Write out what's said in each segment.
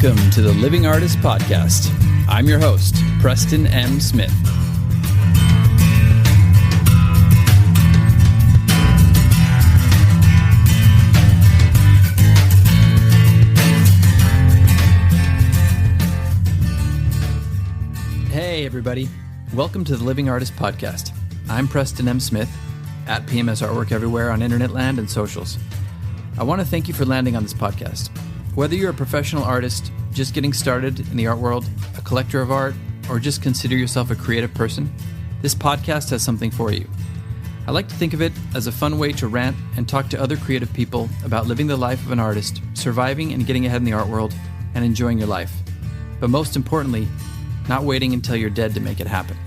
Welcome to the Living Artist Podcast. I'm your host, Preston M. Smith. Hey, everybody. Welcome to the Living Artist Podcast. I'm Preston M. Smith, at PMS Artwork everywhere on internet land and socials. I want to thank you for landing on this podcast. Whether you're a professional artist, just getting started in the art world, a collector of art, or just consider yourself a creative person, this podcast has something for you. I like to think of it as a fun way to rant and talk to other creative people about living the life of an artist, surviving and getting ahead in the art world, and enjoying your life. But most importantly, not waiting until you're dead to make it happen.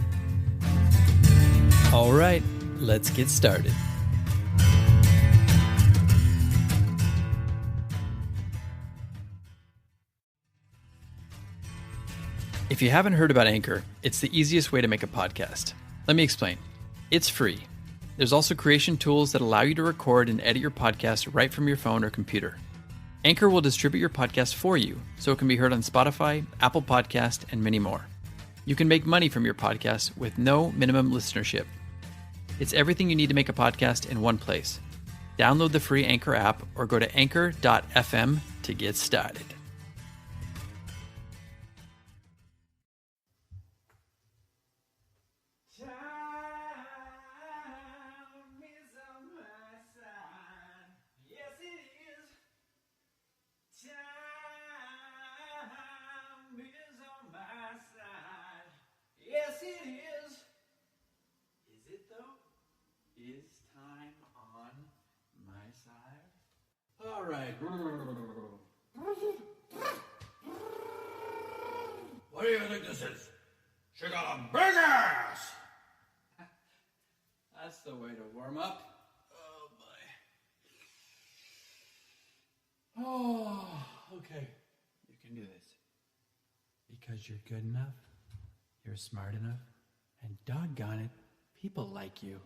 All right, let's get started. If you haven't heard about Anchor, it's the easiest way to make a podcast. Let me explain. It's free. There's also creation tools that allow you to record and edit your podcast right from your phone or computer. Anchor will distribute your podcast for you, so it can be heard on Spotify, Apple Podcast, and many more. You can make money from your podcast with no minimum listenership. It's everything you need to make a podcast in one place. Download the free Anchor app or go to anchor.fm to get started. Yes, it is. Is it though? Is time on my side? All right. What do you think this is? She got a big ass! That's the way to warm up. Oh, boy. Oh, okay. You can do this. Because you're good enough. You're smart enough, and doggone it, people like you.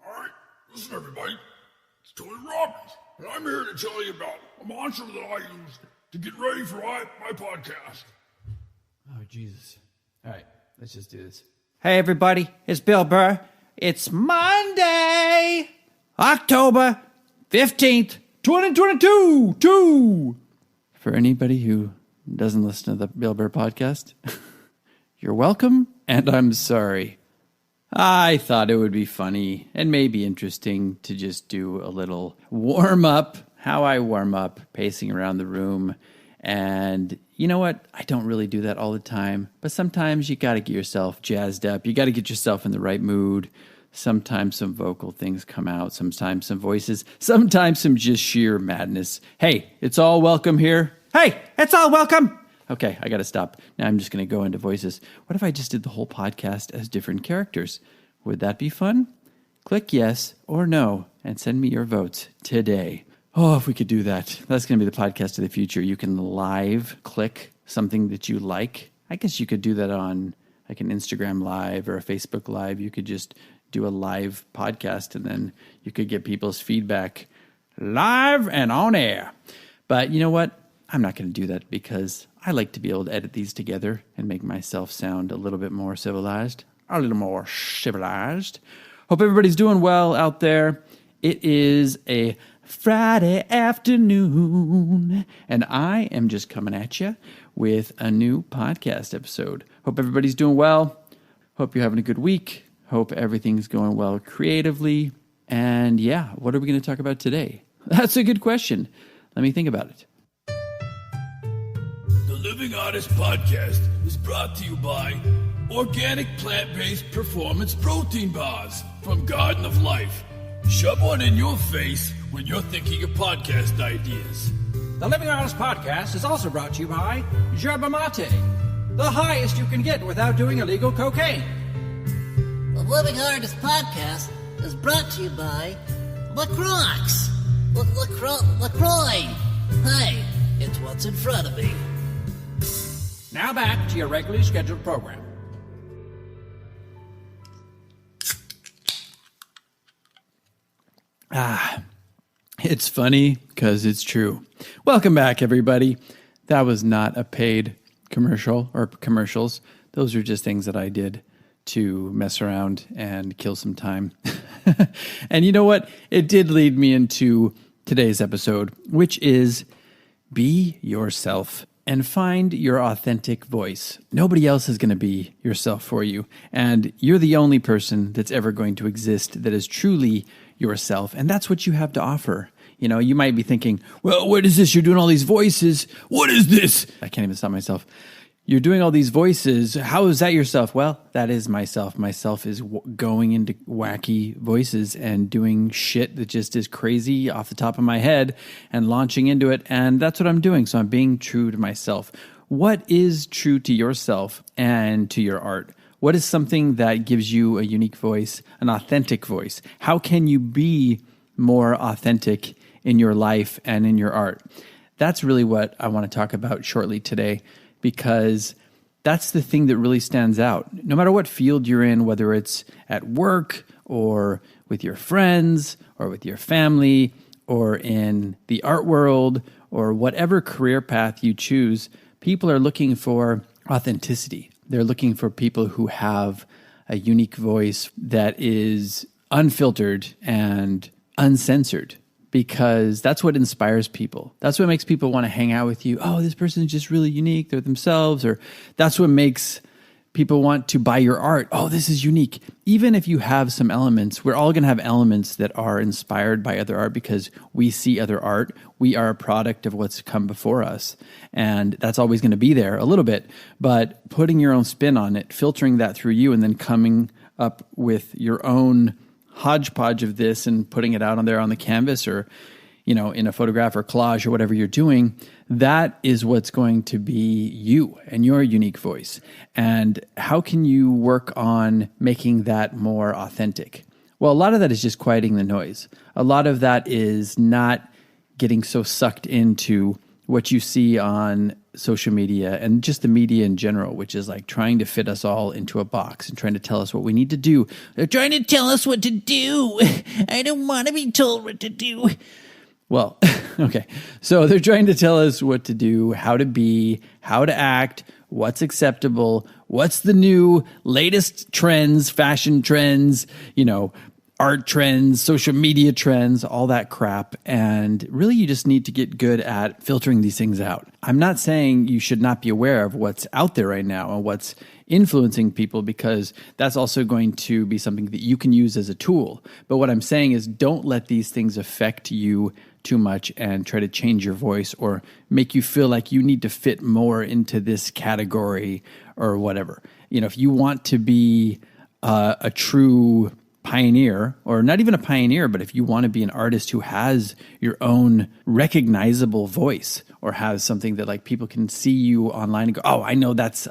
All right, listen everybody, it's Tony Robbins, and I'm here to tell you about a mantra that I use to get ready for my podcast. Oh, Jesus. All right, let's just do this. Hey, everybody, it's Bill Burr. It's Monday, October 15th, 2022. For anybody who doesn't listen to the Bill Burr podcast, you're welcome, and I'm sorry. I thought it would be funny and maybe interesting to just do a little warm-up, how I warm up, pacing around the room. And you know what? I don't really do that all the time, but sometimes you got to get yourself jazzed up. You got to get yourself in the right mood. Sometimes some vocal things come out, sometimes some voices, sometimes some just sheer madness. Hey, it's all welcome here. Hey, it's all welcome. Okay, I got to stop. Now I'm just going to go into voices. What if I just did the whole podcast as different characters? Would that be fun? Click yes or no and send me your votes today. Oh, if we could do that. That's going to be the podcast of the future. You can live click something that you like. I guess you could do that on like an Instagram live or a Facebook live. You could just do a live podcast and then you could get people's feedback live and on air. But you know what? I'm not going to do that because I like to be able to edit these together and make myself sound a little bit more civilized. Hope everybody's doing well out there. It is a Friday afternoon, and I am just coming at you with a new podcast episode. Hope everybody's doing well. Hope you're having a good week. Hope everything's going well creatively. And yeah, what are we going to talk about today? That's a good question. Let me think about it. The Living Artist Podcast is brought to you by organic plant-based performance protein bars from Garden of Life. Shove one in your face when you're thinking of podcast ideas. The Living Artist Podcast is also brought to you by Yerba Mate, the highest you can get without doing illegal cocaine. The Living Artist Podcast is brought to you by LaCroix. LaCroix. Hey, it's what's in front of me. Now back to your regularly scheduled program. It's funny because it's true. Welcome back, everybody. That was not a paid commercial or commercials. Those are just things that I did to mess around and kill some time. And you know what? It did lead me into today's episode, which is be yourself and find your authentic voice. Nobody else is going to be yourself for you. And you're the only person that's ever going to exist that is truly yourself. And that's what you have to offer. You know, you might be thinking, well, what is this? You're doing all these voices. What is this? I can't even stop myself. You're doing all these voices. How is that yourself? Well, that is myself. Myself is going into wacky voices and doing shit that just is crazy off the top of my head and launching into it. And that's what I'm doing. So I'm being true to myself. What is true to yourself and to your art? What is something that gives you a unique voice, an authentic voice? How can you be more authentic in your life and in your art? That's really what I want to talk about shortly today, because that's the thing that really stands out. No matter what field you're in, whether it's at work or with your friends or with your family or in the art world or whatever career path you choose, people are looking for authenticity. They're looking for people who have a unique voice that is unfiltered and uncensored, because that's what inspires people. That's what makes people want to hang out with you. Oh, this person is just really unique. They're themselves. Or that's what makes people want to buy your art. Oh, this is unique. Even if you have some elements, we're all going to have elements that are inspired by other art because we see other art. We are a product of what's come before us. And that's always going to be there a little bit. But putting your own spin on it, filtering that through you, and then coming up with your own hodgepodge of this and putting it out on there on the canvas or, you know, in a photograph or collage or whatever you're doing, that is what's going to be you and your unique voice. And how can you work on making that more authentic? Well, a lot of that is just quieting the noise. A lot of that is not getting so sucked into what you see on social media and just the media in general, which is like trying to fit us all into a box and trying to tell us what we need to do. They're trying to tell us what to do. I don't want to be told what to do. Well, okay. So they're trying to tell us what to do, how to be, how to act, what's acceptable, what's the new latest trends, fashion trends, you know, art trends, social media trends, all that crap. And really, you just need to get good at filtering these things out. I'm not saying you should not be aware of what's out there right now and what's influencing people, because that's also going to be something that you can use as a tool. But what I'm saying is don't let these things affect you too much and try to change your voice or make you feel like you need to fit more into this category or whatever. You know, if you want to be a true pioneer, or not even a pioneer, but if you want to be an artist who has your own recognizable voice or has something that like people can see you online and go, oh, I know that's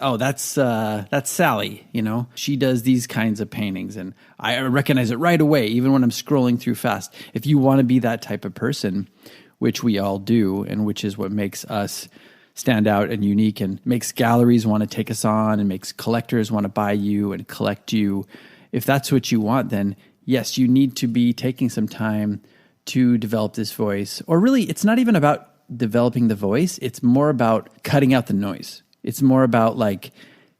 Sally, you know, she does these kinds of paintings and I recognize it right away, even when I'm scrolling through fast. If you want to be that type of person, which we all do, and which is what makes us stand out and unique and makes galleries want to take us on and makes collectors want to buy you and collect you. If that's what you want, then yes, you need to be taking some time to develop this voice. Or really, it's not even about developing the voice. It's more about cutting out the noise. It's more about like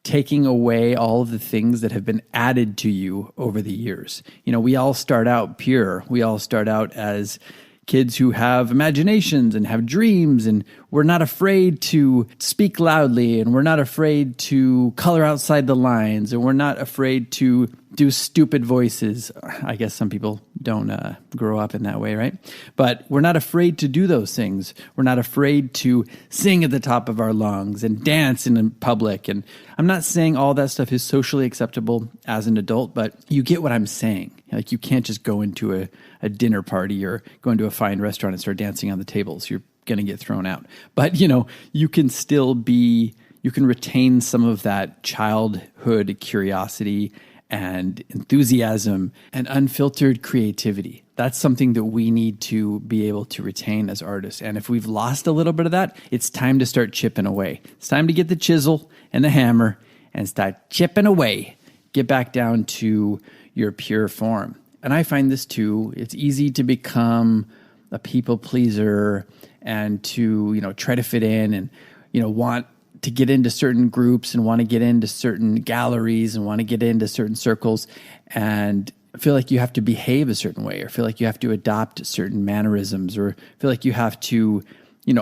taking away all of the things that have been added to you over the years. You know, we all start out pure. We all start out as kids who have imaginations and have dreams, and we're not afraid to speak loudly, and we're not afraid to color outside the lines, and we're not afraid to do stupid voices. I guess some people don't grow up in that way, right? But we're not afraid to do those things. We're not afraid to sing at the top of our lungs and dance in public. And I'm not saying all that stuff is socially acceptable as an adult, but you get what I'm saying. Like, you can't just go into a dinner party or go into a fine restaurant and start dancing on the tables. You're going to get thrown out. But, you know, you can still be, you can retain some of that childhood curiosity and enthusiasm and unfiltered creativity. That's something that we need to be able to retain as artists. And if we've lost a little bit of that, it's time to start chipping away. It's time to get the chisel and the hammer and start chipping away. Get back down to your pure form. And I find this too, it's easy to become a people pleaser and to, you know, try to fit in. And want to get into certain groups and want to get into certain galleries and want to get into certain circles and feel like you have to behave a certain way, or feel like you have to adopt certain mannerisms, or feel like you have to,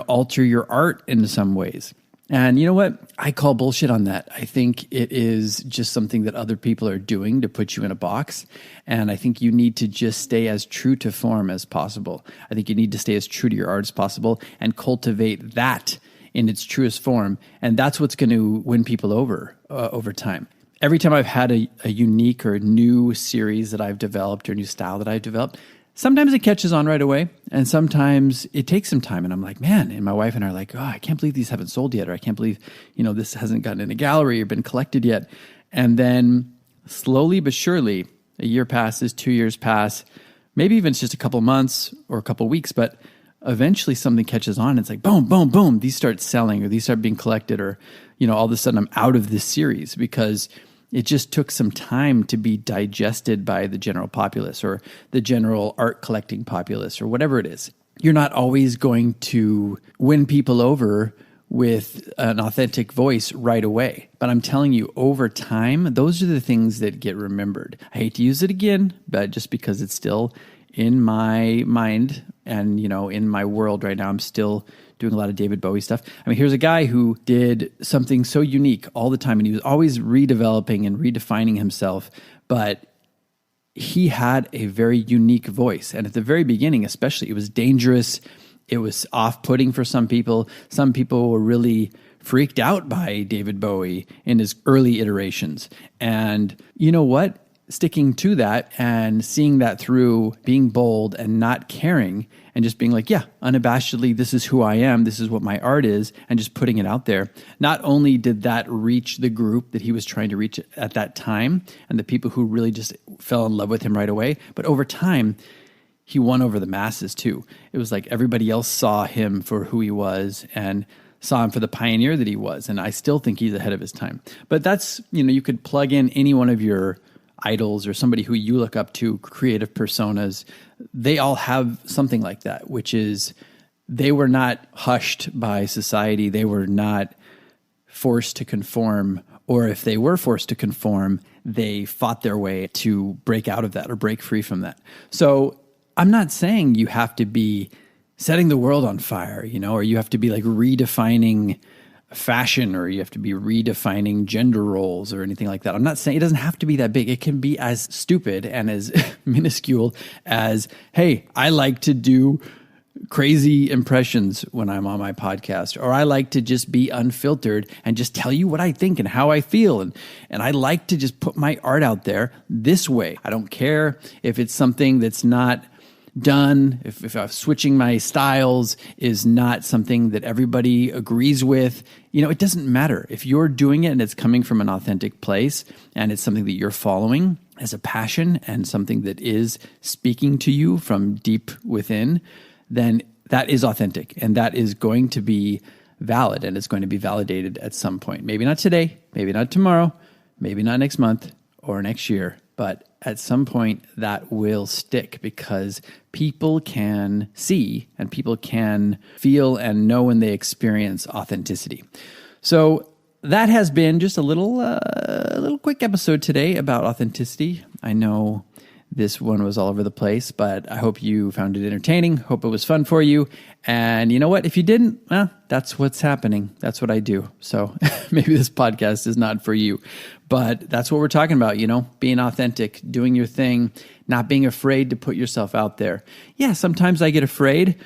alter your art in some ways. And you know what? I call bullshit on that. I think it is just something that other people are doing to put you in a box. And I think you need to just stay as true to form as possible. I think you need to stay as true to your art as possible and cultivate that in its truest form. And that's what's going to win people over time. Every time I've had a unique or new series that I've developed or new style that I've developed, sometimes it catches on right away, and sometimes it takes some time. And I'm like, man, and my wife and I are like, oh, I can't believe these haven't sold yet, or I can't believe, this hasn't gotten in a gallery or been collected yet. And then slowly but surely, a year passes, 2 years pass, maybe even it's just a couple months or a couple weeks, but eventually something catches on. And it's like, boom, boom, boom. These start selling, or these start being collected, or, all of a sudden I'm out of this series because it just took some time to be digested by the general populace or the general art collecting populace or whatever it is. You're not always going to win people over with an authentic voice right away. But I'm telling you, over time, those are the things that get remembered. I hate to use it again, but just because it's still in my mind and, in my world right now, I'm still doing a lot of David Bowie stuff. I mean, here's a guy who did something so unique all the time, and he was always redeveloping and redefining himself, but he had a very unique voice. And at the very beginning, especially, it was dangerous. It was off-putting for some people. Some people were really freaked out by David Bowie in his early iterations. And you know what? Sticking to that and seeing that through, being bold and not caring and just being like, yeah, unabashedly, this is who I am, this is what my art is, and just putting it out there. Not only did that reach the group that he was trying to reach at that time and the people who really just fell in love with him right away, but over time, he won over the masses too. It was like everybody else saw him for who he was and saw him for the pioneer that he was. And I still think he's ahead of his time. But that's, you could plug in any one of your idols or somebody who you look up to, creative personas. They all have something like that, which is they were not hushed by society. They were not forced to conform, or if they were forced to conform, they fought their way to break out of that or break free from that. So I'm not saying you have to be setting the world on fire, or you have to be like redefining fashion, or you have to be redefining gender roles or anything like that. I'm not saying it doesn't have to be that big. It can be as stupid and as minuscule as, hey, I like to do crazy impressions when I'm on my podcast, or I like to just be unfiltered and just tell you what I think and how I feel. And I like to just put my art out there this way. I don't care if it's something that's not done, if switching my styles is not something that everybody agrees with, it doesn't matter. If you're doing it and it's coming from an authentic place and it's something that you're following as a passion and something that is speaking to you from deep within, then that is authentic and that is going to be valid and it's going to be validated at some point. Maybe not today, maybe not tomorrow, maybe not next month or next year, but at some point that will stick because people can see and people can feel and know when they experience authenticity. So that has been just a little quick episode today about authenticity. I know this one was all over the place, but I hope you found it entertaining. Hope it was fun for you. And you know what? If you didn't, well, that's what's happening. That's what I do. So maybe this podcast is not for you, but that's what we're talking about, being authentic, doing your thing, not being afraid to put yourself out there. Yeah, sometimes I get afraid.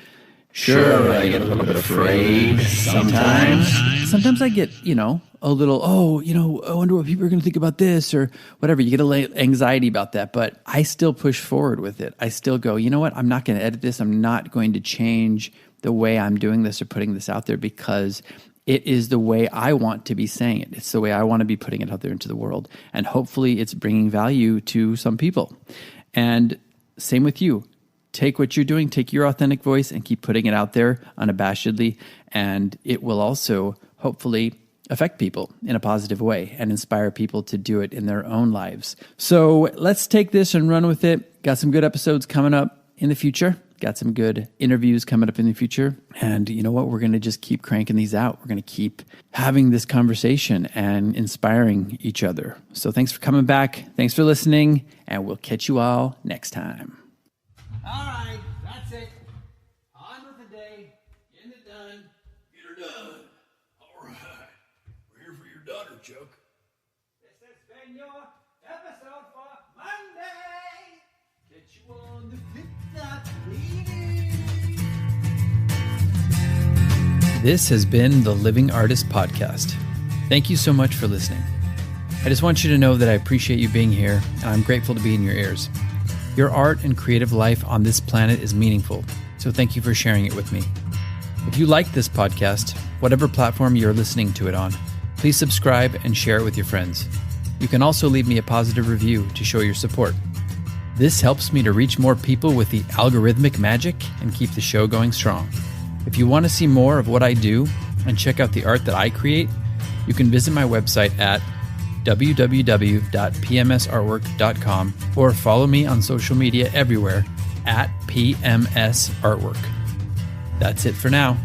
Sure, I get a little bit afraid sometimes. Sometimes I get, a little, I wonder what people are going to think about this or whatever. You get a little anxiety about that, but I still push forward with it. I still go, you know what? I'm not going to edit this. I'm not going to change the way I'm doing this or putting this out there because it is the way I want to be saying it. It's the way I want to be putting it out there into the world. And hopefully it's bringing value to some people. And same with you. Take what you're doing, take your authentic voice and keep putting it out there unabashedly. And it will also hopefully affect people in a positive way and inspire people to do it in their own lives. So let's take this and run with it. Got some good episodes coming up in the future. Got some good interviews coming up in the future. And you know what? We're going to just keep cranking these out. We're going to keep having this conversation and inspiring each other. So thanks for coming back. Thanks for listening. And we'll catch you all next time. All right, that's it. On with the day. Getting it done. Get her done. All right. We're here for your daughter, Chuck. This has been your episode for Monday. Get you on the flip-flop meeting. This has been the Living Artist Podcast. Thank you so much for listening. I just want you to know that I appreciate you being here, and I'm grateful to be in your ears. Your art and creative life on this planet is meaningful, so thank you for sharing it with me. If you like this podcast, whatever platform you're listening to it on, please subscribe and share it with your friends. You can also leave me a positive review to show your support. This helps me to reach more people with the algorithmic magic and keep the show going strong. If you want to see more of what I do and check out the art that I create, you can visit my website at www.pmsartwork.com or follow me on social media everywhere at PMS Artwork. That's it for now.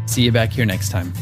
See you back here next time.